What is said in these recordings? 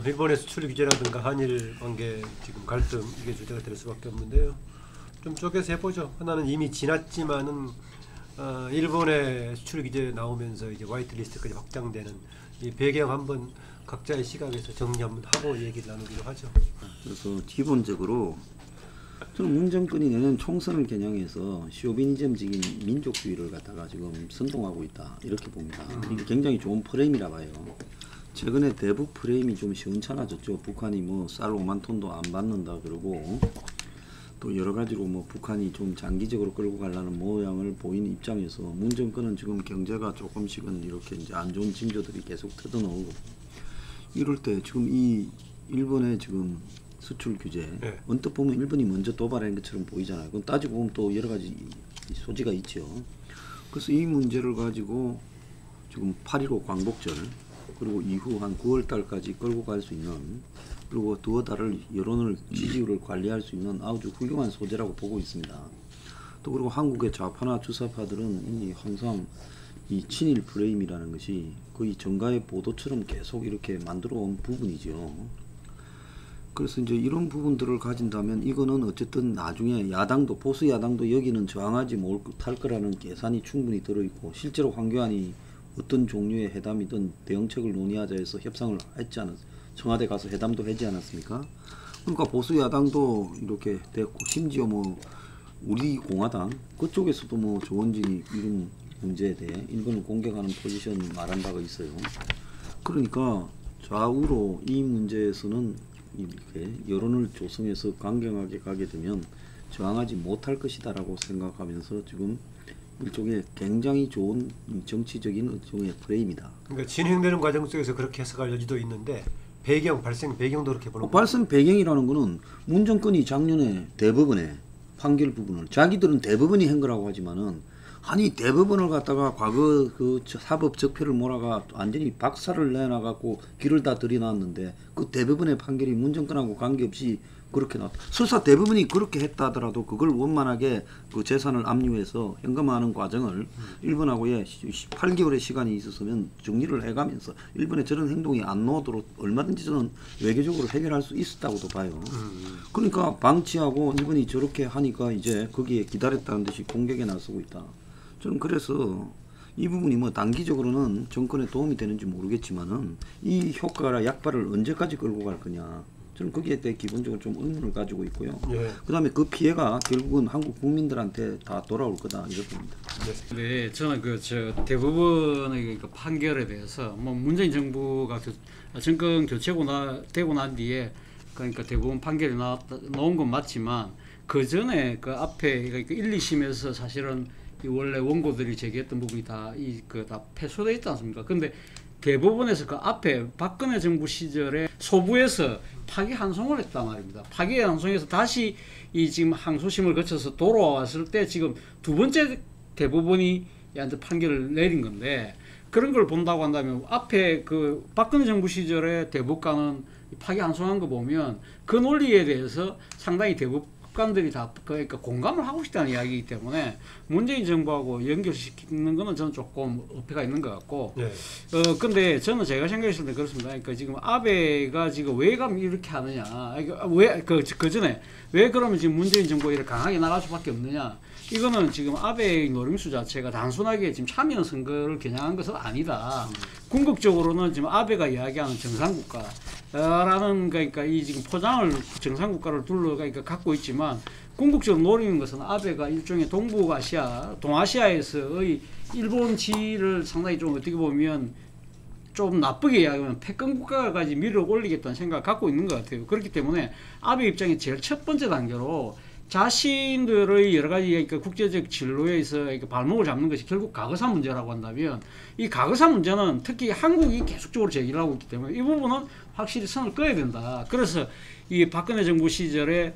일본의 수출 규제라든가 한일 관계 지금 갈등 이게 주제가 될 수밖에 없는데요. 좀 쪼개서 해보죠. 하나는 이미 지났지만은 일본의 수출 규제 나오면서 이제 화이트리스트까지 확장되는 이 배경 한번 각자의 시각에서 정리 한번 하고 얘기를 나누기로 하죠. 그래서 기본적으로 저는 문 정권이 내년 총선을 겨냥해서 쇼비니즘적인 민족주의를 갖다가 지금 선동하고 있다 이렇게 봅니다. 이게 굉장히 좋은 프레임이라 봐요. 최근에 대북 프레임이 좀 시원찮아졌죠. 북한이 뭐 쌀 5만 톤도 안 받는다 그러고 또 여러 가지로 뭐 북한이 좀 장기적으로 끌고 가려는 모양을 보이는 입장에서 문 정권은 지금 경제가 조금씩은 이렇게 이제 안 좋은 징조들이 계속 터져나오고 이럴 때 지금 이 일본의 지금 수출 규제 언뜻 보면 일본이 먼저 도발한 것처럼 보이잖아요. 그건 따지고 보면 또 여러 가지 소지가 있죠. 그래서 이 문제를 가지고 지금 8.15 광복절 그리고 이후 한 9월 달까지 끌고 갈 수 있는 그리고 두어 달을 여론을 지지율을 관리할 수 있는 아주 훌륭한 소재라고 보고 있습니다. 또 그리고 한국의 좌파나 주사파들은 항상 이 친일 프레임이라는 것이 거의 정가의 보도처럼 계속 이렇게 만들어 온 부분이죠. 그래서 이제 이런 부분들을 가진다면 이거는 어쨌든 나중에 야당도 보수 야당도 여기는 저항하지 못할 거라는 계산이 충분히 들어있고 실제로 황교안이 어떤 종류의 회담이든 대응책을 논의하자 해서 협상을 했지 않았 청와대 가서 회담도 하지 않았습니까? 그러니까 보수 야당도 이렇게 됐고 심지어 뭐 우리 공화당 그쪽에서도 뭐 조원진이 이런 문제에 대해 일본을 공격하는 포지션 말한 바가 있어요. 그러니까 좌우로 이 문제에서는 이렇게 여론을 조성해서 강경하게 가게 되면 저항하지 못할 것이다라고 생각하면서 지금 일종의 굉장히 좋은 정치적인 일종의 프레임이다. 그러니까 진행되는 과정 속에서 그렇게 해석할 여지도 있는데 발생 배경도 그렇게 보는 거예요. 발생 배경이라는 거는 문 정권이 작년에 대법원에 판결 부분을 자기들은 대법원이 한 거라고 하지만은 아니 대법원을 갖다가 과거 그 사법 적폐를 몰아가 완전히 박살을 내놔갖고 길을 다 들이놨는데 그 대법원의 판결이 문 정권하고 관계없이 그렇게 나왔다. 설사 대법원이 그렇게 했다 하더라도 그걸 원만하게 그 재산을 압류해서 현금화하는 과정을 일본하고의 8개월의 시간이 있었으면 정리를 해가면서 일본의 저런 행동이 안 나오도록 얼마든지 저는 외교적으로 해결할 수 있었다고도 봐요. 그러니까 방치하고 일본이 저렇게 하니까 이제 거기에 기다렸다는 듯이 공격에 나서고 있다. 저는 그래서 이 부분이 뭐 단기적으로는 정권에 도움이 되는지 모르겠지만은 이 효과가 약발을 언제까지 끌고 갈 거냐. 저는 거기에 대해 기본적으로 좀 의문을 가지고 있고요. 그 다음에 그 피해가 결국은 한국 국민들한테 다 돌아올 거다 이렇게 봅니다. 네, 저는 대법원의 그 판결에 대해서 뭐 문재인 정부가 정권 교체가 되고 난 뒤에 그러니까 대법원 판결이 나온 건 맞지만 그 전에 그 앞에 그러니까 1, 2심에서 사실은 이 원래 원고들이 제기했던 부분이 다 패소돼 있지 않습니까? 근데 대법원에서 그 앞에 박근혜 정부 시절에 소부에서 파기환송을 했단 말입니다. 파기환송에서 다시 이 지금 항소심을 거쳐서 돌아왔을 때 지금 두 번째 대법원이 얘한테 판결을 내린 건데 그런 걸 본다고 한다면 앞에 그 박근혜 정부 시절에 대법관은 파기환송한 거 보면 그 논리에 대해서 상당히 대법관들이 다 그러니까 공감을 하고 있다는 이야기이기 때문에 문재인 정부하고 연결시키는 거는 저는 조금 어폐가 있는 것 같고 근데 저는 제가 생각했을 때 그렇습니다. 그러니까 지금 아베가 지금 왜 이렇게 하느냐 왜 그 전에 왜 그러면 지금 문재인 정부가 이렇게 강하게 나갈 수밖에 없느냐 이거는 지금 아베의 노림수 자체가 단순하게 지금 참여 선거를 겨냥한 것은 아니다. 궁극적으로는 지금 아베가 이야기하는 정상국가라는 그러니까 이 지금 포장을 정상국가를 그러니까 갖고 있지만 궁극적으로 노리는 것은 아베가 일종의 동아시아에서의 일본치를 상당히 좀 어떻게 보면 좀 나쁘게 이야기하면 패권 국가까지 밀어 올리겠다는 생각을 갖고 있는 것 같아요. 그렇기 때문에 아베 입장에 제일 첫 번째 단계로 자신들의 여러 가지 그러니까 국제적 진로에서 발목을 잡는 것이 결국 가거사 문제라고 한다면 이 가거사 문제는 특히 한국이 계속적으로 제기를 하고 있기 때문에 이 부분은 확실히 선을 꺼야 된다. 그래서 이 박근혜 정부 시절에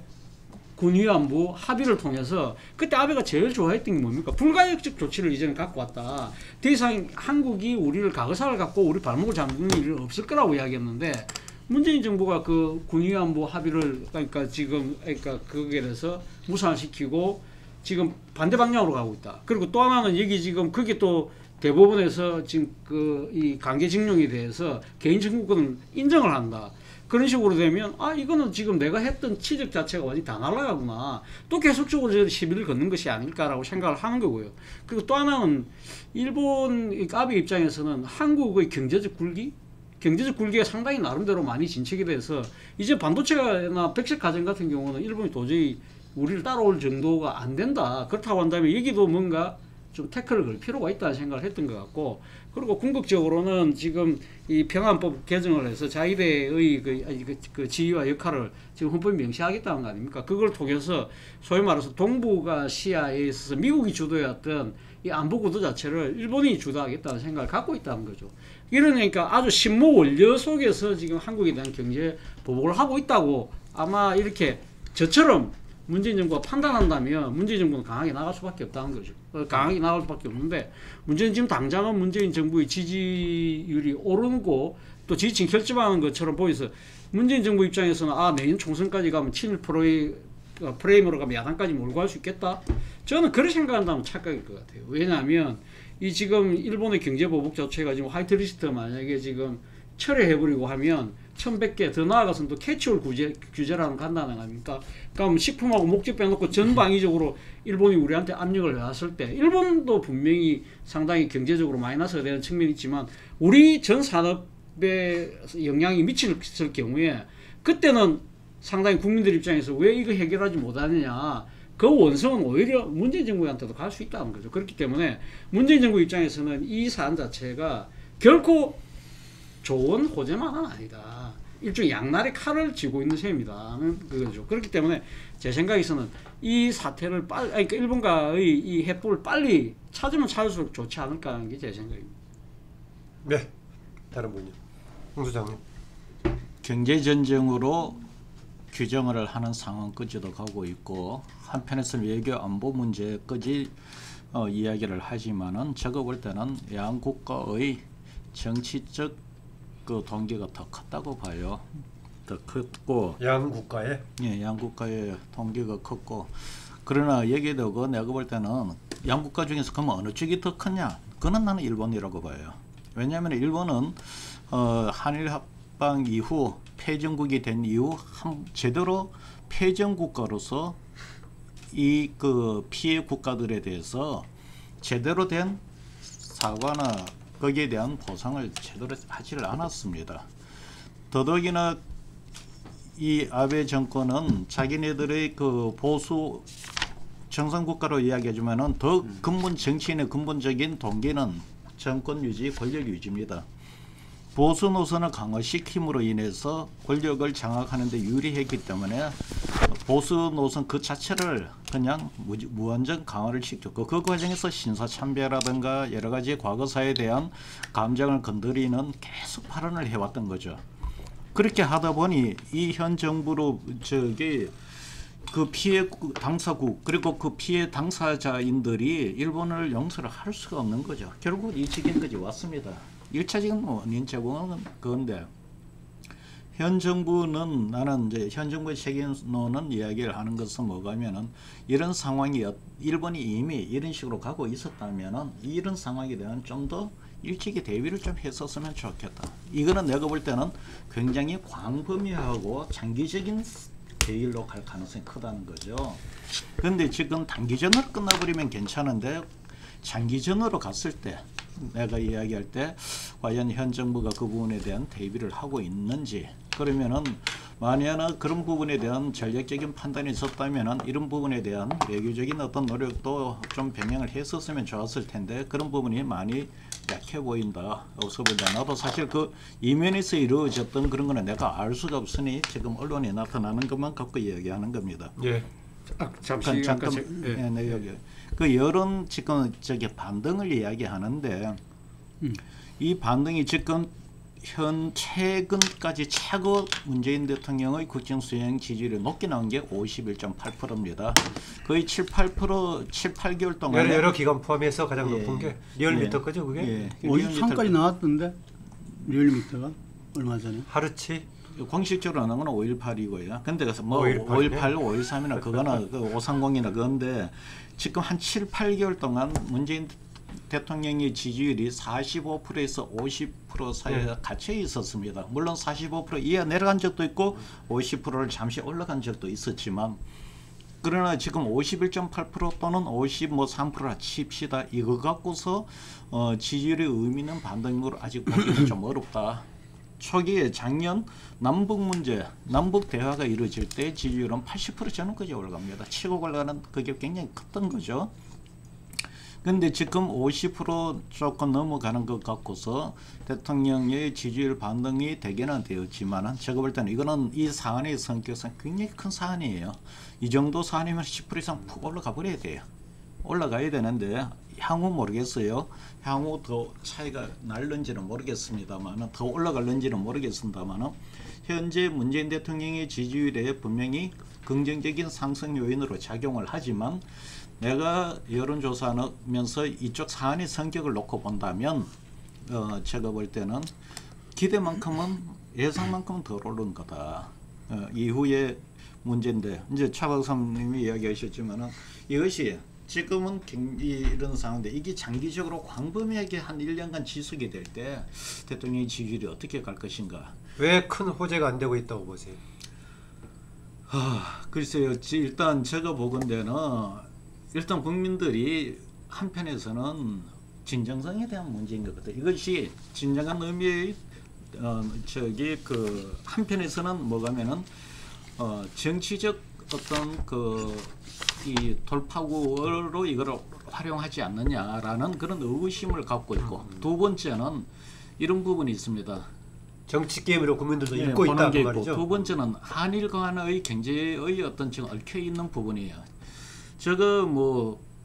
군위안부 합의를 통해서 그때 아베가 제일 좋아했던 게 뭡니까? 불가역적 조치를 이제는 갖고 왔다. 더 이상 한국이 우리를 가거사를 갖고 우리 발목을 잡는 일이 없을 거라고 이야기했는데 문재인 정부가 그 군위안부 합의를 그러니까 거기에 대해서 무산시키고 지금 반대 방향으로 가고 있다. 그리고 또 하나는 여기 지금 그게 또 대법원에서 지금 이 강제징용에 대해서 개인 청구권을 인정을 한다. 그런 식으로 되면 이거는 지금 내가 했던 취득 자체가 완전히 다 날아가구나. 또 계속적으로 시비를 걷는 것이 아닐까라고 생각을 하는 거고요. 그리고 또 하나는 일본 아베 입장에서는 한국의 경제적 굴기가 상당히 나름대로 많이 진척이 돼서 이제 반도체나 백색 가전 같은 경우는 일본이 도저히 우리를 따라올 정도가 안 된다. 그렇다고 한다면 여기도 뭔가 좀 태클을 걸 필요가 있다는 생각을 했던 것 같고, 그리고 궁극적으로는 지금 이 평안법 개정을 해서 자위대의 그 지위와 역할을 지금 헌법에 명시하겠다는 거 아닙니까? 그걸 통해서 소위 말해서 동북아 시야에 있어서 미국이 주도해왔던 이 안보 구도 자체를 일본이 주도하겠다는 생각을 갖고 있다는 거죠. 이러니까 아주 신모 원려 속에서 지금 한국에 대한 경제 보복을 하고 있다고 아마 이렇게 저처럼 문재인 정부가 판단한다면 문재인 정부는 강하게 나갈 수밖에 없다는 거죠. 강하게 나갈 수밖에 없는데, 문제는 지금 당장은 문재인 정부의 지지율이 오르고 또 지지층 결집하는 것처럼 보여서 문재인 정부 입장에서는 내년 총선까지 가면 친일 프레임으로 가면 야당까지 몰고 갈 수 있겠다. 저는 그렇게 생각한다면 착각일 것 같아요. 왜냐하면 이 지금 일본의 경제 보복 자체가 지금 화이트리스트 만약에 지금 철회해버리고 하면 1100개 더 나아가서는 또 캐치홀 규제라는 간다는 거 아닙니까? 그럼 식품하고 목적 빼놓고 전방위적으로 일본이 우리한테 압력을 해왔을 때 일본도 분명히 상당히 경제적으로 마이너스가 되는 측면이 있지만 우리 전 산업에 영향이 미칠 경우에 그때는 상당히 국민들 입장에서 왜 이거 해결하지 못하느냐, 그 원성은 오히려 문재인 정부한테도 갈 수 있다는 거죠. 그렇기 때문에 문재인 정부 입장에서는 이 사안 자체가 결코 좋은 호재만은 아니다. 일종의 양날의 칼을 쥐고 있는 셈이다는 그거죠. 그렇기 때문에 제 생각에서는 이 사태를 그러니까 일본과의 이 해법을 빨리 찾으면 찾을수록 좋지 않을까 하는 게 제 생각입니다. 네, 다른 분요. 홍 소장님. 경제전쟁으로 규정을 하는 상황까지도 가고 있고, 한편에서는 외교 안보 문제까지 이야기를 하지만은 제가 볼 때는 양국가의 정치적 그 동기가 더 컸다고 봐요. 더 컸고, 양국가에? 예, 양국가의 동기가 컸고, 그러나 여기에 대고 내가 볼 때는 양국가 중에서 그러면 어느 쪽이 더 컸냐? 그건 나는 일본이라고 봐요. 왜냐하면 일본은 한일 합방 이후 패전국이 된 이후 제대로 패전국가로서 이 그 피해 국가들에 대해서 제대로 된 사과나 거기에 대한 보상을 제대로 하지를 않았습니다. 더더욱이나 이 아베 정권은 자기네들의 그 보수 정상국가로 이야기하지만은 더 근본 정치인의 근본적인 동기는 정권 유지, 권력 유지입니다. 보수 노선을 강화시킴으로 인해서 권력을 장악하는 데 유리했기 때문에 보수 노선 그 자체를 그냥 무한정 강화를 시켰고, 그 과정에서 신사참배라든가 여러 가지 과거사에 대한 감정을 건드리는 계속 발언을 해왔던 거죠. 그렇게 하다 보니 이 현 정부로 그 피해 당사국 그리고 그 피해 당사자인들이 일본을 용서를 할 수가 없는 거죠. 결국 이 지경까지 왔습니다. 1차적인 원인 제공은 그건데, 현 정부는 나는 이제 현 정부의 책임론은 이야기를 하는 것은 뭐가면은 이런 상황이 일본이 이미 이런 식으로 가고 있었다면은 이런 상황에 대한 좀 더 일찍이 대비를 좀 했었으면 좋겠다. 이거는 내가 볼 때는 굉장히 광범위하고 장기적인 계획로 갈 가능성이 크다는 거죠. 그런데 지금 단기전으로 끝나버리면 괜찮은데 장기전으로 갔을 때 내가 이야기할 때 과연 현 정부가 그 부분에 대한 대비를 하고 있는지, 그러면은 만약에 그런 부분에 대한 전략적인 판단이 있었다면은 이런 부분에 대한 외교적인 어떤 노력도 좀 병행을 했었으면 좋았을 텐데 그런 부분이 많이 약해 보인다, 없어 보인다. 나도 사실 그 이면에서 이루어졌던 그런 거는 내가 알 수가 없으니 지금 언론에 나타나는 것만 갖고 이야기하는 겁니다. 예. 잠시 잠깐, 네, 여기 그 여론 지금 반등을 이야기하는데 이 반등이 지금 현 최근까지 최고 문재인 대통령의 국정 수행 지지율이 높게 나온 게 51.8%입니다. 거의 7-8개월 동안 여러 기간 포함해서 가장 높은 게 리얼미터 거죠, 그게? 예. 53까지 나왔던데 리얼미터가 얼마 전에. 하루치? 공식적으로 하는 건 5.18이고요. 근데 뭐 5.18, 5.3이나 그거나 그 530이나 그건데 지금 한 7-8개월 동안 문재인 대통령의 지지율이 45%에서 50% 사이에 갇혀 있었습니다. 물론 45% 이하 내려간 적도 있고 50%를 잠시 올라간 적도 있었지만, 그러나 지금 51.8% 또는 53%라 칩시다. 이거 갖고서 지지율의 의미 있는 반등으로 아직 보기는 좀 어렵다. 초기에 작년 남북 문제, 남북 대화가 이루어질 때 지지율은 80% 전후까지 올라갑니다. 치고 올라가는 그게 굉장히 컸던 거죠. 근데 지금 50% 조금 넘어가는 것 같고서 대통령의 지지율 반등이 되기는 되었지만은 제가 볼 때는 이거는 이 사안의 성격상 굉장히 큰 사안이에요. 이 정도 사안이면 10% 이상 푹 올라가 버려야 돼요. 올라가야 되는데 향후 모르겠어요. 향후 더 차이가 날는지는 모르겠습니다만은, 더 올라갈는지는 모르겠습니다만은, 현재 문재인 대통령의 지지율에 분명히 긍정적인 상승 요인으로 작용을 하지만, 내가 여론조사하면서 이쪽 사안의 성격을 놓고 본다면 제가 볼 때는 기대만큼은 예상만큼은 덜 오른 거다. 이후에 문제인데, 이제 차 박사님이 이야기하셨지만은 이것이 지금은 이런 상황인데 이게 장기적으로 광범위하게 한 1년간 지속이 될 때 대통령의 지지율이 어떻게 갈 것인가. 왜 큰 호재가 안 되고 있다고 보세요? 글쎄요. 일단 제가 보건대는 일단 국민들이 한편에서는 진정성에 대한 문제인 것 같아요. 이것이 진정한 의미의 한편에서는 뭐가면은 정치적 어떤 이 돌파구로 이걸 활용하지 않느냐라는 그런 의구심을 갖고 있고, 두 번째는 이런 부분이 있습니다. 정치 게임으로 국민들도 읽고 있다 그 말이죠. 두 번째는 한일 간의 경제의 어떤 지금 얽혀 있는 부분이에요. 제가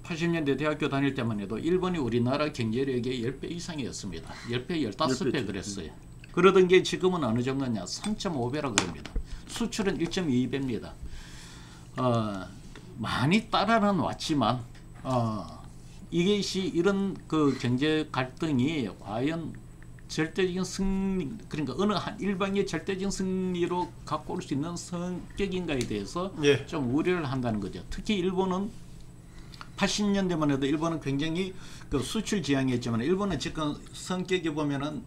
80년대 대학교 다닐 때만 해도 일본이 우리나라 경제력의 10배 이상이었습니다. 10배, 15배 그랬어요. 그러던 게 지금은 어느 정도냐? 3.5배라 그럽니다. 수출은 1.2배입니다. 많이 따라는 왔지만 이것이 이런 그 경제 갈등이 과연 절대적인 승리, 그러니까 어느 한 일방의 절대적인 승리로 갖고 올 수 있는 성격인가에 대해서 좀 우려를 한다는 거죠. 특히 일본은 80년대만 해도 일본은 굉장히 그 수출 지향이었지만, 일본은 지금 성격이 보면은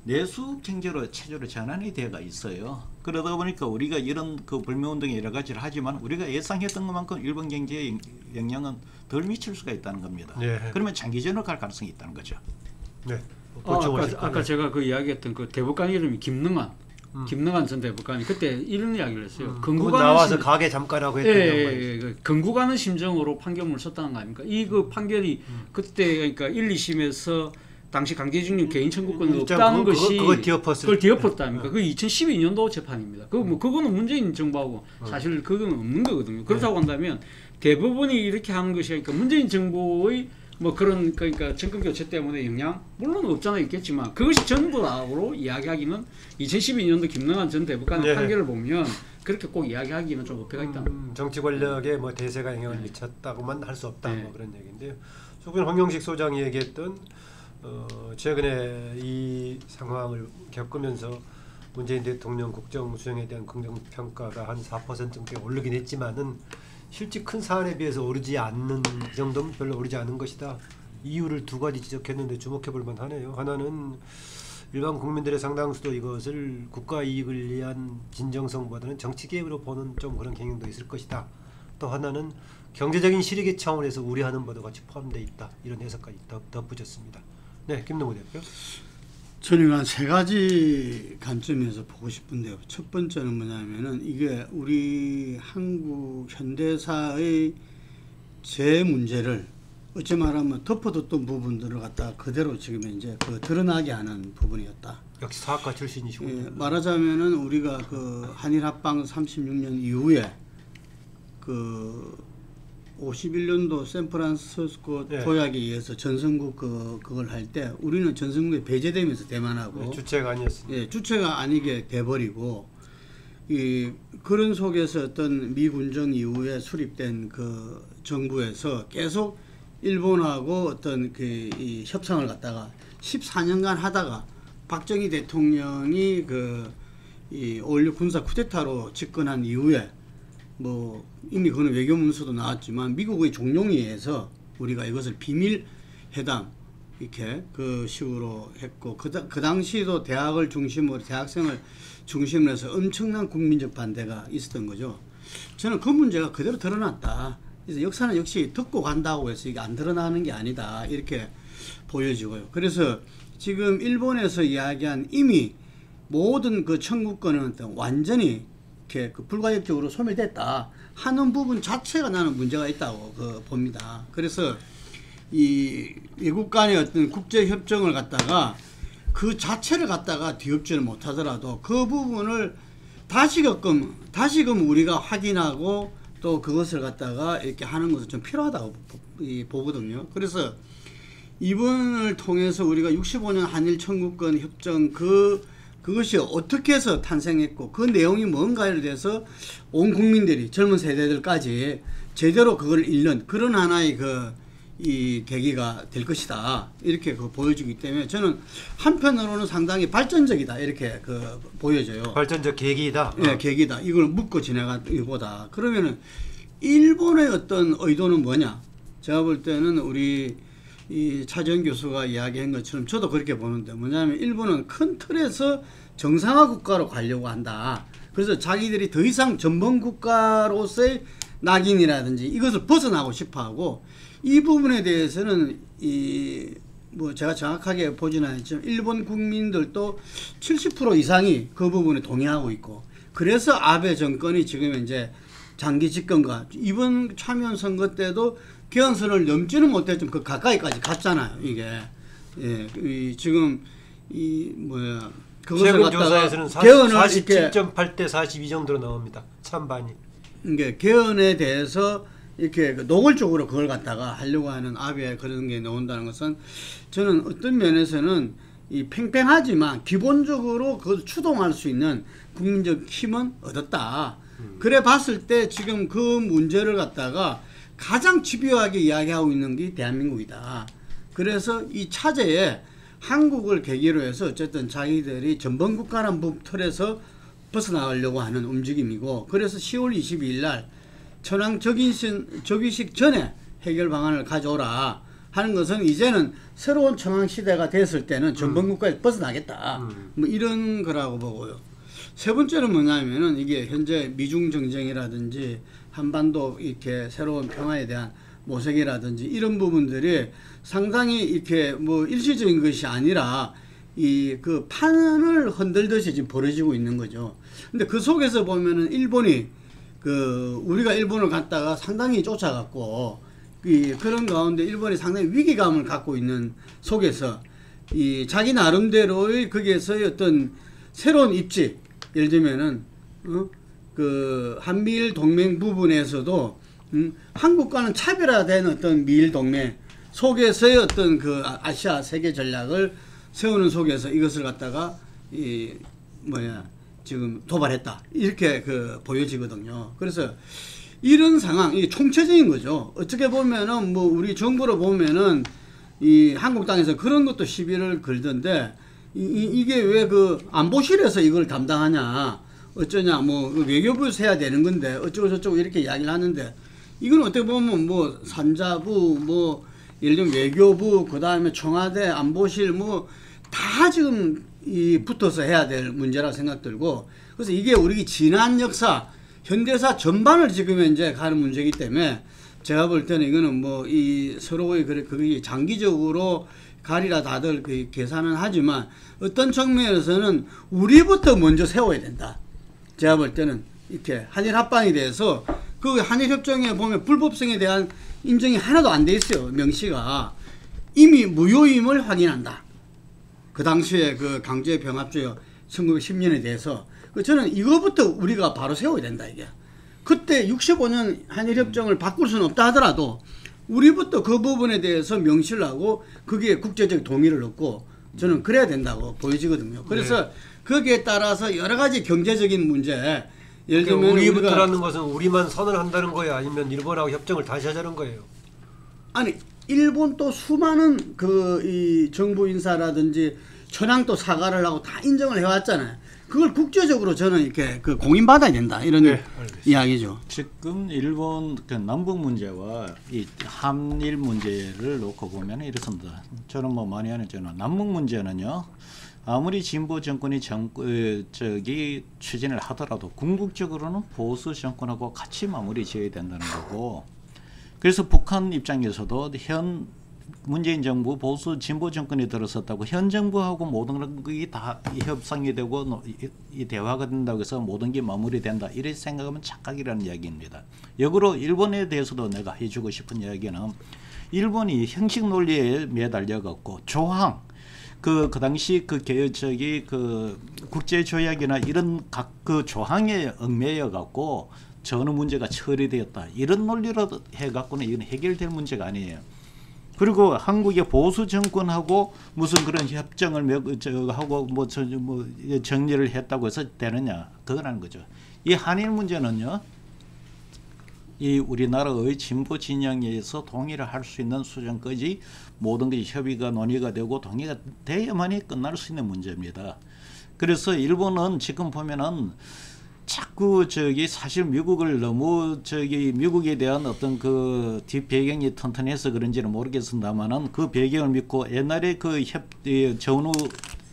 내수 경제로 체제로 전환이 되어가 있어요. 그러다 보니까 우리가 이런 그 불매운동에 여러 가지를 하지만 우리가 예상했던 것만큼 일본 경제에 영향은 덜 미칠 수가 있다는 겁니다. 그러면 장기전으로 갈 가능성이 있다는 거죠. 네. 아까 제가 그 이야기했던 그 대법관 이름이 김능한 전 대법관이 그때 이런 이야기를 했어요. 나와서 가게 잠깐 하고 했던 건국하는 심정으로 판결문을 썼다는 거 아닙니까? 이 그 판결이 그때 그러니까 1, 2심에서 당시 강제징용 개인 청구권이 없다는 것이 그걸 뒤엎었다니까. 그 2012년도 재판입니다. 그거는 문재인 정부하고 사실 그거는 없는 거거든요. 그렇다고 한다면 대부분이 이렇게 하는 것이 그러니까 문재인 정부의 그러니까 정권 교체 때문에 영향 물론 없잖아 있겠지만, 그것이 전부라고 이야기하기는 2012년도 김능한 전 대법관의 판결을 보면 그렇게 꼭 이야기하기는 좀 어폐가 있다. 정치 권력에 대세가 영향을 미쳤다고만 할 수 없다 그런 얘기인데요. 조금 황영식 소장이 얘기했던 최근에 이 상황을 겪으면서 문재인 대통령 국정 수행에 대한 긍정 평가가 한 4%꽤 오르긴 했지만은 실제 큰 사안에 비해서 오르지 않는, 이 정도면 별로 오르지 않은 것이다. 이유를 두 가지 지적했는데 주목해 볼 만하네요. 하나는 일반 국민들의 상당수도 이것을 국가 이익을 위한 진정성보다는 정치 개입으로 보는 좀 그런 경향도 있을 것이다. 또 하나는 경제적인 실익의 차원에서 우려하는 바도 같이 포함되어 있다. 이런 해석까지 덧붙였습니다. 네, 김동우 대표. 저는 한 세 가지 관점에서 보고 싶은데요. 첫 번째는 뭐냐면은 이게 우리 한국 현대사의 제 문제를 어찌 말하면 덮어뒀던 부분들을 갖다 그대로 지금 이제 드러나게 하는 부분이었다. 역시 사학과 출신이시군요. 말하자면은 우리가 그 한일 합방 36년 이후에 그 51년도 샌프란시스코 조약에 의해서 전성국 그걸 할 때 우리는 전성국에 배제되면서 대만하고 주체가 아니었습니다. 주체가 아니게 돼버리고, 그런 속에서 어떤 미군정 이후에 수립된 그 정부에서 계속 일본하고 어떤 이 협상을 갖다가 14년간 하다가 박정희 대통령이 이 5.16 군사 쿠데타로 집권한 이후에 이미 그거는 외교문서도 나왔지만 미국의 종용에 의해서 우리가 이것을 비밀 회담 이렇게 그 식으로 했고 그 당시도 대학을 중심으로 대학생을 중심으로 해서 엄청난 국민적 반대가 있었던 거죠. 저는 그 문제가 그대로 드러났다. 그래서 역사는 역시 듣고 간다고 해서 이게 안 드러나는 게 아니다 이렇게 보여지고요. 그래서 지금 일본에서 이야기한 이미 모든 그 청구권은 완전히 이렇게 그 불가역적으로 소멸됐다 하는 부분 자체가 나는 문제가 있다고 봅니다. 그래서 이 외국 간의 어떤 국제 협정을 갖다가 그 자체를 갖다가 뒤엎지를 못하더라도 그 부분을 다시금 우리가 확인하고 또 그것을 갖다가 이렇게 하는 것은 좀 필요하다고 보거든요. 그래서 이번을 통해서 우리가 65년 한일 청구권 협정 그것이 어떻게 해서 탄생했고 그 내용이 뭔가에 대해서 온 국민들이 젊은 세대들까지 제대로 그걸 읽는 그런 하나의 이 계기가 될 것이다 이렇게 보여지기 때문에 저는 한편으로는 상당히 발전적이다 이렇게 보여져요. 발전적 계기이다. 네, 계기다. 이걸 묻고 지나가기보다 그러면은 일본의 어떤 의도는 뭐냐? 제가 볼 때는 우리 이 차재현 교수가 이야기한 것처럼 저도 그렇게 보는데 뭐냐면 일본은 큰 틀에서 정상화 국가로 가려고 한다. 그래서 자기들이 더 이상 전범 국가로서의 낙인이라든지 이것을 벗어나고 싶어하고 이 부분에 대해서는 뭐 제가 정확하게 보지는 않았지만 일본 국민들도 70% 이상이 그 부분에 동의하고 있고 그래서 아베 정권이 지금 이제 장기 집권과 이번 참여연 선거 때도 개헌선을 넘지는 못했지만 그 가까이까지 갔잖아요. 이게 지금 그것을 최근 갖다가 조사에서는 개헌을 47.8대 42 정도로 나옵니다. 찬반이. 이게 개헌에 대해서 이렇게 노골적으로 그걸 갖다가 하려고 하는 아베의 그런 게 나온다는 것은 저는 어떤 면에서는 이 팽팽하지만 기본적으로 그걸 추동할 수 있는 국민적 힘은 얻었다. 그래 봤을 때 지금 그 문제를 갖다가 가장 집요하게 이야기하고 있는 게 대한민국이다. 그래서 이 차제에 한국을 계기로 해서 어쨌든 자기들이 전범국가라는 틀에서 벗어나가려고 하는 움직임이고 그래서 10월 22일 날 천황 즉위식 전에 해결 방안을 가져오라 하는 것은 이제는 새로운 천황 시대가 됐을 때는 전범국가에서 벗어나겠다. 뭐 이런 거라고 보고요. 세 번째는 뭐냐면은 이게 현재 미중 정쟁이라든지 한반도 이렇게 새로운 평화에 대한 모색이라든지 이런 부분들이 상당히 이렇게 뭐 일시적인 것이 아니라 그 판을 흔들듯이 지금 벌어지고 있는 거죠. 근데 그 속에서 보면은 일본이 우리가 일본을 갔다가 상당히 쫓아갔고 그런 가운데 일본이 상당히 위기감을 갖고 있는 속에서 자기 나름대로의 거기에서의 어떤 새로운 입지 예를 들면은 한미일 동맹 부분에서도 한국과는 차별화된 어떤 미일 동맹 속에서의 어떤 아시아 세계 전략을 세우는 속에서 이것을 갖다가 지금 도발했다 이렇게 보여지거든요. 그래서 이런 상황 이게 총체적인 거죠. 어떻게 보면은 뭐 우리 정부로 보면은 이 한국 땅에서 그런 것도 시비를 걸던데 이게 왜 안보실에서 이걸 담당하냐 어쩌냐 뭐 외교부에서 해야 되는 건데 어쩌고 저쩌고 이렇게 이야기를 하는데 이건 어떻게 보면 뭐 산자부 뭐 예를 들면 외교부 그다음에 청와대 안보실 뭐 다 지금 붙어서 해야 될 문제라고 생각 들고 그래서 이게 우리 지난 역사 현대사 전반을 지금 이제 가는 문제이기 때문에 제가 볼 때는 이거는 뭐 서로의 그게 장기적으로 가리라 다들 계산은 하지만 어떤 측면에서는 우리부터 먼저 세워야 된다. 제가 볼 때는 이렇게 한일 합방에 대해서 한일 협정에 보면 불법성에 대한 인정이 하나도 안 돼 있어요. 명시가 이미 무효임을 확인한다. 그 당시에 강제 병합주의 1910년에 대해서 저는 이거부터 우리가 바로 세워야 된다 이게. 그때 65년 한일협정을 바꿀 수는 없다 하더라도 우리부터 그 부분에 대해서 명시를 하고 거기에 국제적 동의를 얻고 저는 그래야 된다고 보여지거든요. 그래서 거기에 따라서 여러 가지 경제적인 문제 예를 들면 우리부터라는 것은 우리만 선을 한다는 거예요? 아니면 일본하고 협정을 다시 하자는 거예요? 아니 일본도 수많은 이 정부 인사라든지 천황도 사과를 하고 다 인정을 해왔잖아요. 그걸 국제적으로 저는 이렇게 그 공인받아야 된다 이런 네, 알겠습니다. 이야기죠. 지금 일본 그 남북 문제와 이 한일 문제를 놓고 보면 이렇습니다. 저는 뭐 많이 하는 저는 남북 문제는요. 아무리 진보 정권이 추진을 하더라도 궁극적으로는 보수 정권하고 같이 마무리 지어야 된다는 거고. 그래서 북한 입장에서도 현 문재인 정부 보수 진보 정권이 들어섰다고 현 정부하고 모든 것이 다 협상이 되고 이 대화가 된다고 해서 모든 게 마무리된다 이렇게 생각하면 착각이라는 이야기입니다. 역으로 일본에 대해서도 내가 해주고 싶은 이야기는 일본이 형식 논리에 매달려 갖고 조항 그 당시 그 국제 조약이나 이런 각 그 조항에 얽매여 갖고 전후 문제가 처리되었다 이런 논리로 해 갖고는 이건 해결될 문제가 아니에요. 그리고 한국의 보수 정권하고 무슨 그런 협정을 하고 뭐 정리를 했다고 해서 되느냐 그거라는 거죠. 이 한일 문제는요. 이 우리나라의 진보 진영에서 동의를 할 수 있는 수준까지 모든 것이 협의가 논의가 되고 동의가 돼야만이 끝날 수 있는 문제입니다. 그래서 일본은 지금 보면은 자꾸 사실 미국을 너무 미국에 대한 어떤 그 뒷배경이 튼튼해서 그런지는 모르겠습니다만은 그 배경을 믿고 옛날에 그 전후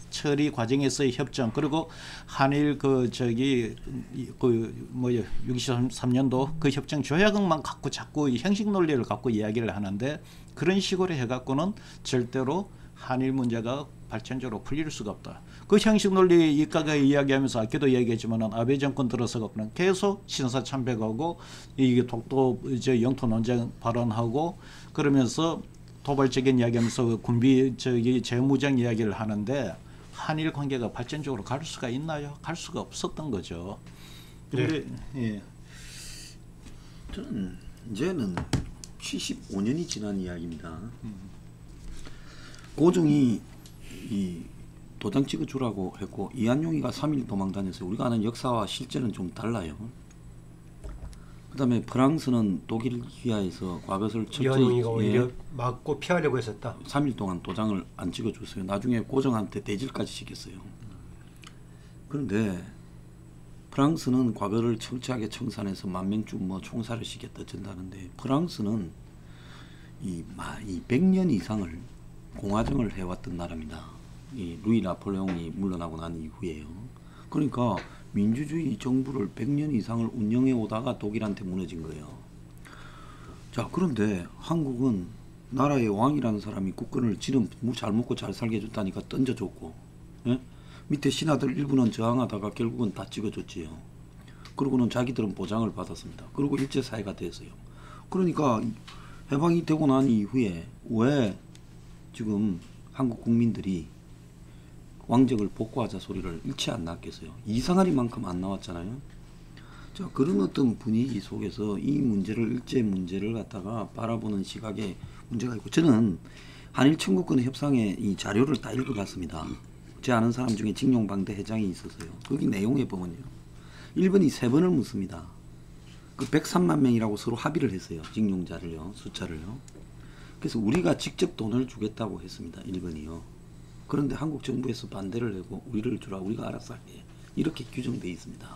처리 과정에서의 협정 그리고 한일 63년도 그 협정 조약만 갖고 자꾸 형식 논리를 갖고 이야기를 하는데 그런 식으로 해갖고는 절대로 한일 문제가 발전적으로 풀릴 수가 없다. 그 형식 논리 이까가 이야기하면서 아까도 얘기했지만은 아베 정권 들어서는 계속 신사 참배하고 이게 독도 영토 논쟁 발언하고 그러면서 도발적인 이야기하면서 군비 재무장 이야기를 하는데 한일 관계가 발전적으로 갈 수가 있나요? 갈 수가 없었던 거죠. 네. 예. 저는 이제는 75년이 지난 이야기입니다. 고종이 이 도장 찍어주라고 했고 이한용이가 3일 도망 다녔어요. 우리가 아는 역사와 실제는 좀 달라요. 그 다음에 프랑스는 독일 기아에서 과것을 이한용이가 오히려 막고 피하려고 했었다. 3일 동안 도장을 안 찍어줬어요. 나중에 고종한테 대질까지 시켰어요. 그런데 프랑스는 과거를 철저하게 청산해서 만명쯤 뭐 총살을 시켰다 전다는데 프랑스는 이 100년 이상을 공화정을 해왔던 나라입니다. 이 루이 나폴레옹이 물러나고 난 이후에요. 그러니까 민주주의 정부를 100년 이상을 운영해 오다가 독일한테 무너진 거예요. 자, 그런데 한국은 나라의 왕이라는 사람이 국권을 지는 잘 먹고 잘 살게 해줬다니까 던져줬고, 예? 밑에 신하들 일부는 저항하다가 결국은 다 찍어줬지요. 그러고는 자기들은 보장을 받았습니다. 그리고 일제사회가 됐어요. 그러니까 해방이 되고 난 이후에 왜 지금 한국 국민들이 왕적을 복구하자 소리를 일체 안 났겠어요. 이상하리만큼 안 나왔잖아요. 자, 그런 어떤 분위기 속에서 이 문제를 일제 문제를 갖다가 바라보는 시각에 문제가 있고 저는 한일 청구권 협상의 이 자료를 다 읽어봤습니다. 제 아는 사람 중에 징용방대 회장이 있었어요. 거기 내용에 보면요. 일본이 3번을 묻습니다. 그 103만 명이라고 서로 합의를 했어요. 징용자를요. 숫자를요. 그래서 우리가 직접 돈을 주겠다고 했습니다. 일본이요. 그런데 한국 정부에서 반대를 하고 우리를 주라 우리가 알아서 할게. 이렇게 규정되어 있습니다.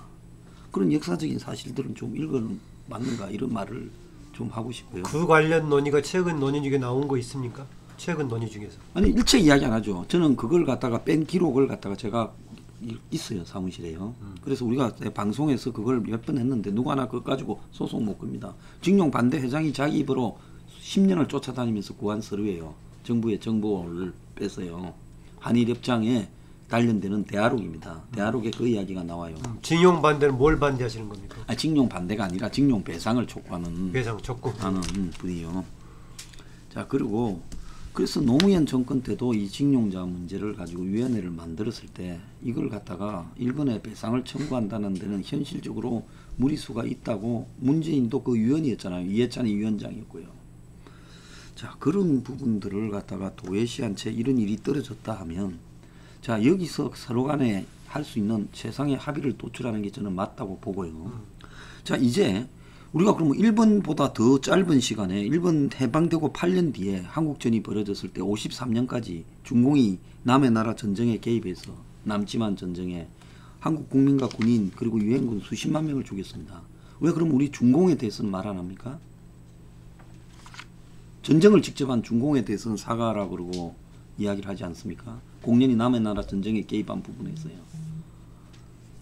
그런 역사적인 사실들은 좀 맞는가 이런 말을 좀 하고 싶어요. 그 관련 논의가 최근 논의 중에 나온 거 있습니까? 최근 논의 중에서. 아니 일체 이야기 안 하죠. 저는 그걸 갖다가 뺀 기록을 갖다가 제가 있어요. 사무실에요. 그래서 우리가 방송에서 그걸 몇 번 했는데 누가 하나 그거 가지고 소송 못 겁니다. 징용 반대 회장이 자기 입으로 10년을 쫓아다니면서 구한 서류예요. 정부의 정보를 뺏어요. 한일협정에 관련되는 대화록입니다. 대화록에 그 이야기가 나와요. 징용 반대는 뭘 반대하시는 겁니까? 아, 징용 반대가 아니라 징용 배상을 촉구하는 배상 촉구 하는 분이요. 자, 그리고 그래서 노무현 정권 때도 이 징용자 문제를 가지고 위원회를 만들었을 때 이걸 갖다가 일본에 배상을 청구한다는 데는 현실적으로 무리수가 있다고 문재인도 그 위원이었잖아요. 이해찬이 위원장이었고요. 자, 그런 부분들을 갖다가 도외시한 채 이런 일이 떨어졌다 하면 자, 여기서 서로 간에 할 수 있는 최상의 합의를 도출하는 게 저는 맞다고 보고요. 자, 이제 우리가 그러면 일본보다 더 짧은 시간에 일본 해방되고 8년 뒤에 한국전이 벌어졌을 때 53년까지 중공이 남의 나라 전쟁에 개입해서 남지만 전쟁에 한국 국민과 군인 그리고 유엔군 수십만 명을 죽였습니다. 왜 그럼 우리 중공에 대해서는 말 안 합니까? 전쟁을 직접 한 중공에 대해서는 사과하라 그러고 이야기를 하지 않습니까? 공연히 남의 나라 전쟁에 개입한 부분에서요.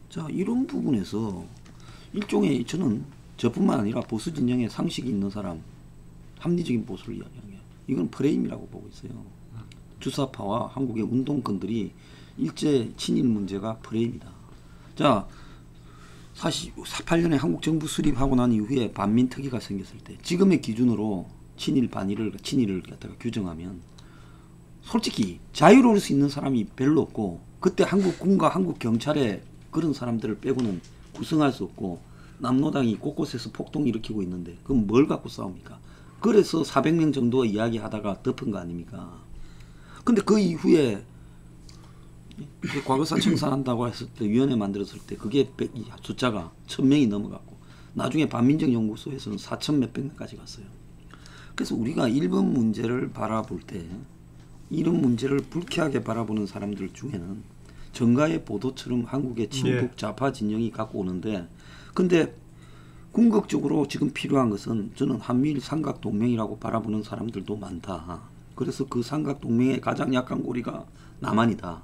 자, 이런 부분에서 일종의 저는 저뿐만 아니라 보수 진영에 상식이 있는 사람, 합리적인 보수를 이야기하는 게 이건 프레임이라고 보고 있어요. 주사파와 한국의 운동권들이 일제 친일 문제가 프레임이다. 자, 48년에 한국 정부 수립하고 난 이후에 반민특위가 생겼을 때 지금의 기준으로 친일을 갖다가 규정하면 솔직히 자유로울 수 있는 사람이 별로 없고 그때 한국 군과 한국 경찰에 그런 사람들을 빼고는 구성할 수 없고 남노당이 곳곳에서 폭동 일으키고 있는데 그럼 뭘 갖고 싸웁니까? 그래서 400명 정도 이야기하다가 덮은 거 아닙니까? 근데 그 이후에 과거사 청산한다고 했을 때 위원회 만들었을 때 그게 숫자가 1000명이 넘어갔고 나중에 반민정 연구소에서는 4000 몇백 명까지 갔어요. 그래서 우리가 일본 문제를 바라볼 때 이런 문제를 불쾌하게 바라보는 사람들 중에는 정가의 보도처럼 한국의 친북 좌파 진영이 갖고 오는데 근데 궁극적으로 지금 필요한 것은 저는 한미일 삼각동맹이라고 바라보는 사람들도 많다. 그래서 그 삼각동맹의 가장 약한 고리가 남한이다.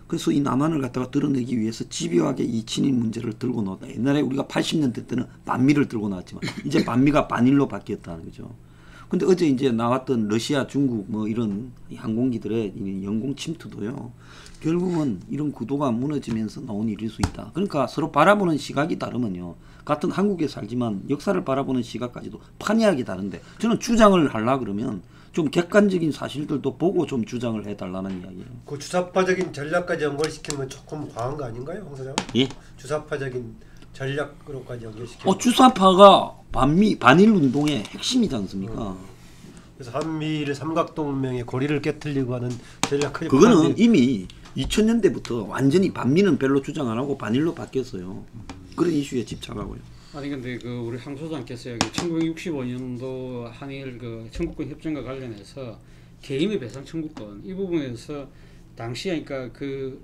그래서 이 남한을 갖다가 드러내기 위해서 집요하게 이 친일 문제를 들고 나왔다. 옛날에 우리가 80년대 때는 반미를 들고 나왔지만 이제 반미가 반일로 바뀌었다는 거죠. 근데 어제 이제 나왔던 러시아, 중국 뭐 이런 항공기들의 영공 침투도요. 결국은 이런 구도가 무너지면서 나온 일일 수 있다. 그러니까 서로 바라보는 시각이 다르면요. 같은 한국에 살지만 역사를 바라보는 시각까지도 판이하게 다른데 저는 주장을 하려 그러면 좀 객관적인 사실들도 보고 좀 주장을 해달라는 이야기예요. 그 주사파적인 전략까지 연결시키는 건 조금 과한 거 아닌가요, 황 사장? 예? 주사파적인 전략으로까지 연결시키는. 주사파가 반일 운동의 핵심이지 않습니까? 그래서 한미일 삼각동맹의 고리를 깨트리고 하는 전략까지. 그거는 이미 2000년대부터 완전히 반미는 별로 주장 안 하고 반일로 바뀌었어요. 그런 이슈에 집착하고요. 아니 근데 그 우리 황 소장께서 여기 1965년도 한일 그 청구권 협정과 관련해서 개인의 배상 청구권 이 부분에서 당시에 그러니까 그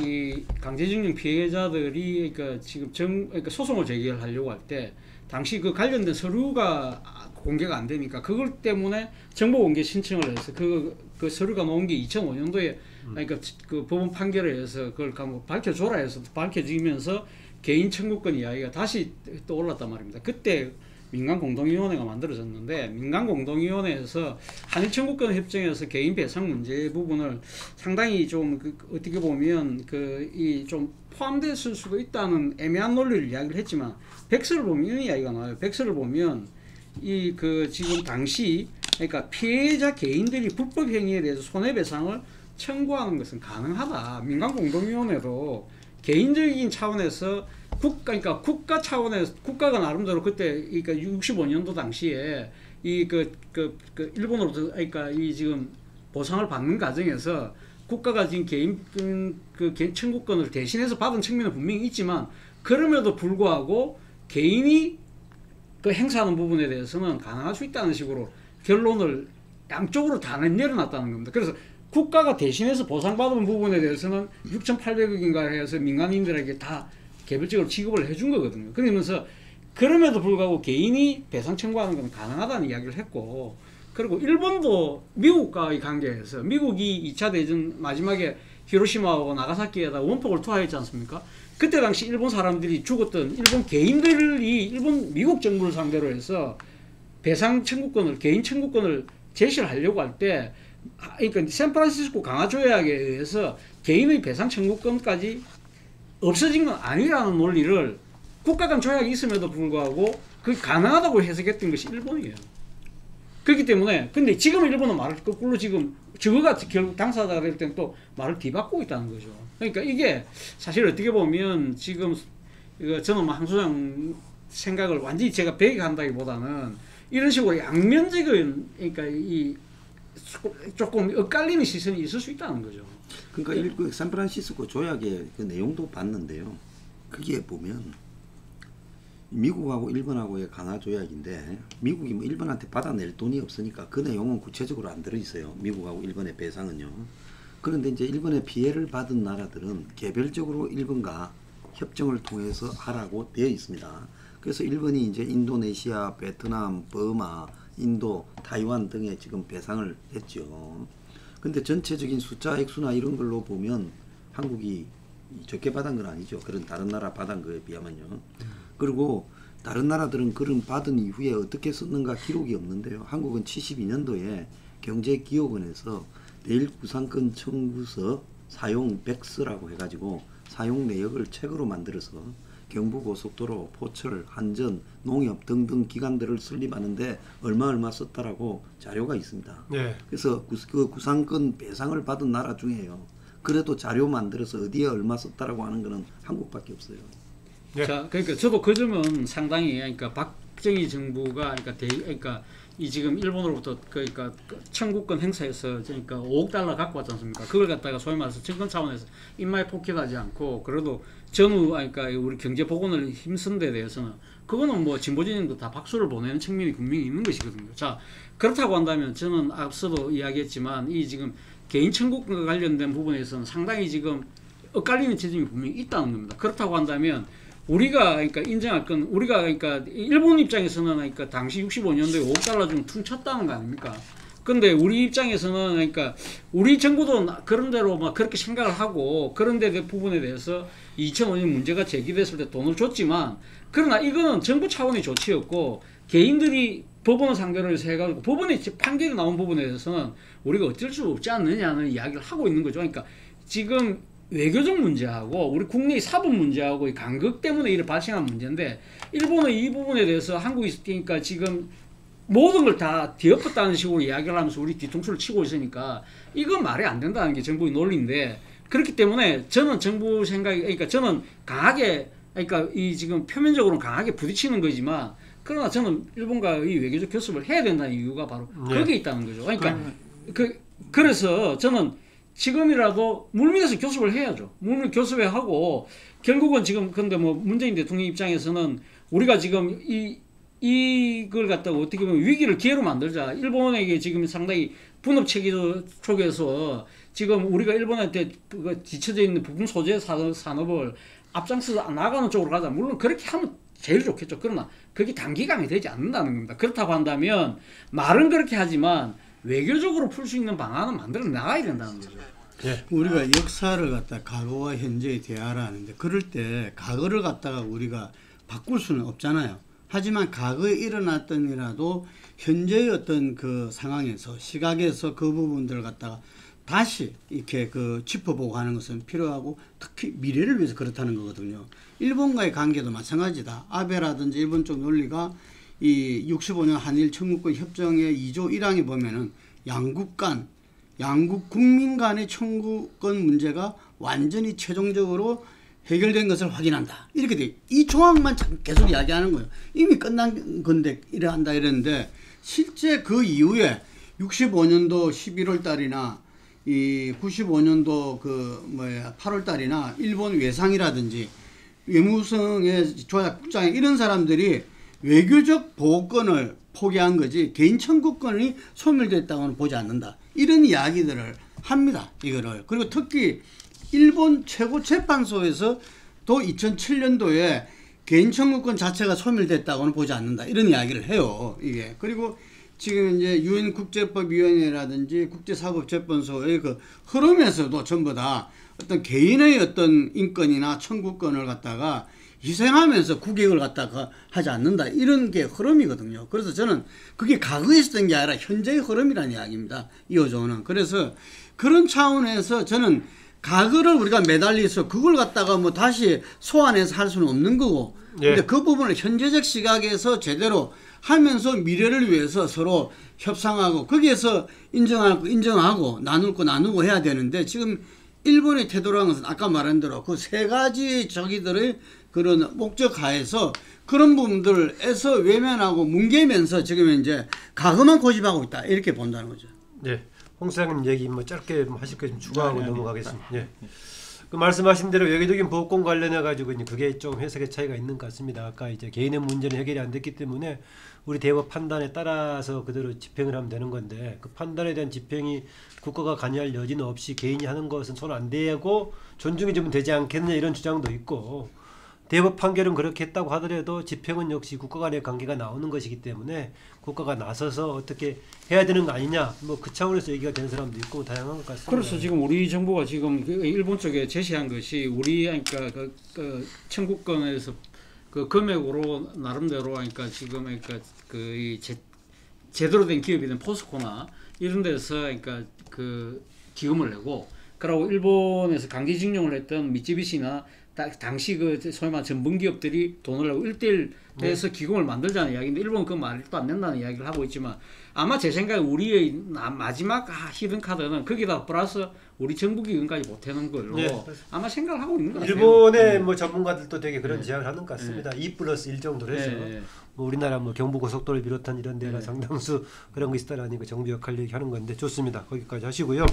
이 강제징용 피해자들이 그러니까 지금 그러니까 소송을 제기하려고 할 때 당시 그 관련된 서류가 공개가 안 되니까 그걸 때문에 정보 공개 신청을 해서 그 서류가 나온 게 2005년도에 그러니까 그 법원 판결에 의해서 그걸 밝혀줘라 해서 밝혀지면서 개인 청구권 이야기가 다시 떠올랐단 말입니다. 그때 민간공동위원회가 만들어졌는데 민간공동위원회에서 한일 청구권 협정에서 개인 배상 문제 부분을 상당히 좀 어떻게 보면 이 좀 포함됐을 수도 있다는 애매한 논리를 이야기를 했지만 백서를 보면 이런 이야기가 나와요. 백서를 보면 이 지금 당시 그러니까 피해자 개인들이 불법 행위에 대해서 손해배상을 청구하는 것은 가능하다. 민간공동위원회도 개인적인 차원에서 그러니까 국가 차원에서 국가가 나름대로 그때 그러니까 65년도 당시에 일본으로부터 그러니까 이 지금 보상을 받는 과정에서 국가가 지금 개인 청구권을 대신해서 받은 측면은 분명히 있지만 그럼에도 불구하고 개인이 행사하는 부분에 대해서는 가능할 수 있다는 식으로 결론을 양쪽으로 다 내려놨다는 겁니다. 그래서 국가가 대신해서 보상받은 부분에 대해서는 6,800억인가 해서 민간인들에게 다 개별적으로 지급을 해준 거거든요. 그러면서 그럼에도 불구하고 개인이 배상 청구하는 건 가능하다는 이야기를 했고 그리고 일본도 미국과의 관계에서 미국이 2차 대전 마지막에 히로시마하고 나가사키에다 원폭을 투하했지 않습니까? 그때 당시 일본 사람들이 죽었던 일본 개인들이 미국 정부를 상대로 해서 배상 청구권을 개인 청구권을 제시를 하려고 할 때 그러니까 샌프란시스코 강화 조약에 의해서 개인의 배상 청구권까지 없어진 건 아니라는 논리를 국가 간 조약이 있음에도 불구하고 그게 가능하다고 해석했던 것이 일본이에요. 그렇기 때문에 근데 지금 일본은 말을 거꾸로 지금 저거가 결국 당사자가 될 때는 또 말을 뒤바꾸고 있다는 거죠. 그러니까 이게 사실 어떻게 보면 지금 저는 황 소장 생각을 완전히 제가 배격한다기보다는 이런 식으로 양면적인 그러니까 이 조금 엇갈리는 시선이 있을 수 있다는 거죠. 그러니까 그 샌프란시스코 조약의 그 내용도 봤는데요. 그게 보면 미국하고 일본하고의 강화 조약인데 미국이 뭐 일본한테 받아낼 돈이 없으니까 그 내용은 구체적으로 안 들어있어요. 미국하고 일본의 배상은요. 그런데 이제 일본의 피해를 받은 나라들은 개별적으로 일본과 협정을 통해서 하라고 되어 있습니다. 그래서 일본이 이제 인도네시아, 베트남, 버마, 인도, 타이완 등에 지금 배상을 했죠. 근데 전체적인 숫자 액수나 이런 걸로 보면 한국이 적게 받은 건 아니죠. 그런 다른 나라 받은 거에 비하면요. 그리고 다른 나라들은 그런 받은 이후에 어떻게 썼는가 기록이 없는데요. 한국은 72년도에 경제기획원에서 내일 구상권 청구서 사용 백서라고 해가지고 사용 내역을 책으로 만들어서 경부고속도로, 포철, 한전, 농협 등등 기관들을 설립하는데 얼마 썼다라고 자료가 있습니다. 네. 그래서 그 구상권 배상을 받은 나라 중에요. 그래도 자료 만들어서 어디에 얼마 썼다라고 하는 거는 한국밖에 없어요. 네. 자, 그러니까 저도 그 점은 상당히 그러니까 박정희 정부가 그러니까 이 지금 일본으로부터 그러니까 청구권 행사해서 그러니까 5억 달러 갖고 왔지 않습니까? 그걸 갖다가 소위 말해서 정권 차원에서 입마에 포켓하지 않고 그래도 전후 그러니까 우리 경제 복원을 힘쓴 데 대해서는 그거는 뭐 진보 진영도 다 박수를 보내는 측면이 분명히 있는 것이거든요. 자, 그렇다고 한다면 저는 앞서도 이야기했지만 이 지금 개인 청구권과 관련된 부분에서는 상당히 지금 엇갈리는 지점이 분명히 있다는 겁니다. 그렇다고 한다면 우리가 그러니까 인정할 건 우리가 그러니까 일본 입장에서는 그러니까 당시 65년도에 5억 달러 좀 퉁쳤다는 거 아닙니까? 근데 우리 입장에서는 그러니까 우리 정부도 그런 대로 막 그렇게 생각을 하고 그런 데 부분에 대해서 2005년 문제가 제기됐을 때 돈을 줬지만 그러나 이거는 정부 차원의 조치였고 개인들이 법원을 상대로 해서 해가지고 법원의 판결이 나온 부분에 대해서는 우리가 어쩔 수 없지 않느냐는 이야기를 하고 있는 거죠. 그러니까 지금 외교적 문제하고 우리 국내의 사법 문제하고 이 간극 때문에 이를 발생한 문제인데 일본은 이 부분에 대해서 한국이 그러니까 지금 모든 걸 다 뒤엎었다는 식으로 이야기를 하면서 우리 뒤통수를 치고 있으니까 이건 말이 안 된다는 게 정부의 논리인데 그렇기 때문에 저는 정부 생각이 그러니까 저는 강하게 그러니까 이 지금 표면적으로는 강하게 부딪히는 거지만 그러나 저는 일본과 이 외교적 교섭을 해야 된다는 이유가 바로 거기에 있다는 거죠. 그러니까 그래서 저는 지금이라도 물밑에서 교섭을 해야죠. 물밑 교섭에 하고 결국은 지금 근데 뭐 문재인 대통령 입장에서는 우리가 지금 이걸 갖다가 어떻게 보면 위기를 기회로 만들자. 일본에게 지금 상당히 분업 체계 쪽에서 지금 우리가 일본한테 뒤쳐져 있는 부품 소재 산업을 앞장서서 나가는 쪽으로 가자. 물론 그렇게 하면 제일 좋겠죠. 그러나 그게 단기간에 되지 않는다는 겁니다. 그렇다고 한다면 말은 그렇게 하지만 외교적으로 풀 수 있는 방안은 만들어 나가야 된다는 거죠. 예. 우리가 역사를 갖다 과거와 현재의 대화를 하는데 그럴 때 과거를 갖다가 우리가 바꿀 수는 없잖아요. 하지만 과거에 일어났던 일이라도 현재의 어떤 그 상황에서 시각에서 그 부분들을 갖다가 다시 이렇게 그 짚어보고 하는 것은 필요하고 특히 미래를 위해서 그렇다는 거거든요. 일본과의 관계도 마찬가지다. 아베라든지 일본 쪽 논리가 이 65년 한일 청구권 협정의 2조 1항에 보면은 양국 국민 간의 청구권 문제가 완전히 최종적으로 해결된 것을 확인한다. 이렇게 돼. 이 조항만 계속 이야기하는 거예요. 이미 끝난 건데 이래 한다 이랬는데 실제 그 이후에 65년도 11월 달이나 이 95년도 8월 달이나 일본 외상이라든지 외무성의 조약국장이 이런 사람들이 외교적 보호권을 포기한 거지 개인 청구권이 소멸됐다고는 보지 않는다. 이런 이야기들을 합니다. 이거를. 그리고 특히 일본 최고재판소에서도 2007년도에 개인 청구권 자체가 소멸됐다고는 보지 않는다. 이런 이야기를 해요. 이게. 그리고 지금 이제 유엔 국제법위원회라든지 국제사법재판소의 그 흐름에서도 전부 다 어떤 개인의 어떤 인권이나 청구권을 갖다가 희생하면서 국익을 갖다가 하지 않는다. 이런 게 흐름이거든요. 그래서 저는 그게 과거에 있었던 게 아니라 현재의 흐름이라는 이야기입니다. 이호조는. 그래서 그런 차원에서 저는 과거를 우리가 매달려서 그걸 갖다가 뭐 다시 소환해서 할 수는 없는 거고. 근데 예. 그 부분을 현재적 시각에서 제대로 하면서 미래를 위해서 서로 협상하고 거기에서 인정하고 나눌 거 나누고 해야 되는데 지금 일본의 태도라는 것은 아까 말한 대로 그 세 가지 저기들의 그런 목적 하에서 그런 부분들에서 외면하고 뭉개면서 지금 이제 과거만 고집하고 있다. 이렇게 본다는 거죠. 네. 홍 사장님 얘기 뭐 짧게 하실 거 좀 추가하고 넘어가겠습니다. 예. 그 말씀하신 대로 외교적인 보호권 관련해 가지고 이제 그게 좀 해석의 차이가 있는 것 같습니다. 아까 이제 개인의 문제는 해결이 안 됐기 때문에 우리 대법 판단에 따라서 그대로 집행을 하면 되는 건데 그 판단에 대한 집행이 국가가 관여할 여지는 없이 개인이 하는 것은 손 안 대고 존중해 주면 되지 않겠느냐 이런 주장도 있고 대법 판결은 그렇게 했다고 하더라도 집행은 역시 국가 간의 관계가 나오는 것이기 때문에 국가가 나서서 어떻게 해야 되는 거 아니냐 뭐 그 차원에서 얘기가 되는 사람도 있고 다양한 것 같습니다. 그래서 지금 우리 정부가 지금 그 일본 쪽에 제시한 것이 우리 그러니까 그 청구권에서 그 금액으로 나름대로 그러니까 지금 그러니까 그 제대로 된 기업이든 포스코나 이런 데서 그러니까 그 기금을 내고 그러고 일본에서 강제징용을 했던 미쯔비시나 당시 그 소위 말하는 전분 기업들이 돈을 내고 1대1 돼서 기금을 만들자는 이야기인데 일본은 그 말도 안 된다는 이야기를 하고 있지만 아마 제 생각에 우리의 마지막 히든 카드는 거기다 플러스 우리 정부 기금까지 보태는 걸로 아마 생각을 하고 있는 것 같아요. 일본의 뭐 전문가들도 되게 그런 제안을 하는 것 같습니다. 2+1 정도로 해서 뭐 우리나라 뭐 경부고속도를 비롯한 이런 데나 상당수 그런 거 있다라는 거 정부 역할 얘기하는 건데 좋습니다. 거기까지 하시고요.